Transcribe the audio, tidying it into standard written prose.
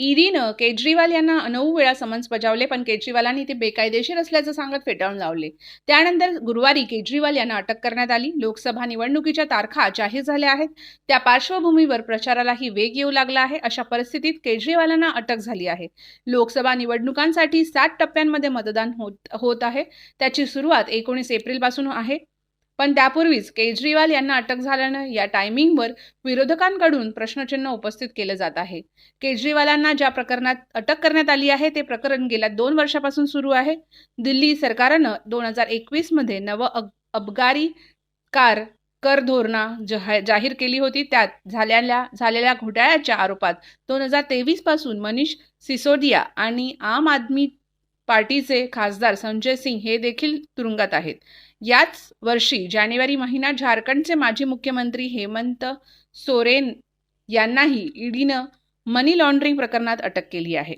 ईडीनं केजरीवाल यांना 9 वेळा समन्स बजावले, पण केजरीवालांनी ते बेकायदेशीर असल्याचं सांगत फेटाळून लावले. त्यानंतर गुरुवारी केजरीवाल यांना अटक करण्यात आली. लोकसभा निवडणुकीच्या तारखा जाहीर झाल्या आहेत. त्या पार्श्वभूमीवर प्रचारालाही वेग येऊ लागला आहे. अशा परिस्थितीत केजरीवालांना अटक झाली आहे. लोकसभा निवडणुकांसाठी 7 टप्प्यांमध्ये मतदान होत आहे. त्याची सुरुवात 19 एप्रिलपासून आहे. पण त्यापूर्वीच केजरीवाल यांना अटक झाल्यानं या टायमिंगवर विरोधकांकडून प्रश्नचिन्ह उपस्थित केलं जात आहे. केजरीवालांना ज्या प्रकरणात अटक करण्यात आली आहे ते प्रकरण गेल्या 2 वर्षापासून सुरू आहे. दिल्ली सरकारनं 2021 मध्ये अबकारी कर धोरणा जाहीर केली होती. त्यात झालेल्या घोटाळ्याच्या आरोपात 2023 पासून मनीष सिसोदिया आणि आम आदमी पार्टीचे खासदार संजय सिंग हे देखील तुरुंगात आहेत. याच वर्षी जानेवारी महिन्यात झारखंडचे माजी मुख्यमंत्री हेमंत सोरेन यांनाही ईडीनं मनी लॉन्ड्रिंग प्रकरणात अटक केली आहे.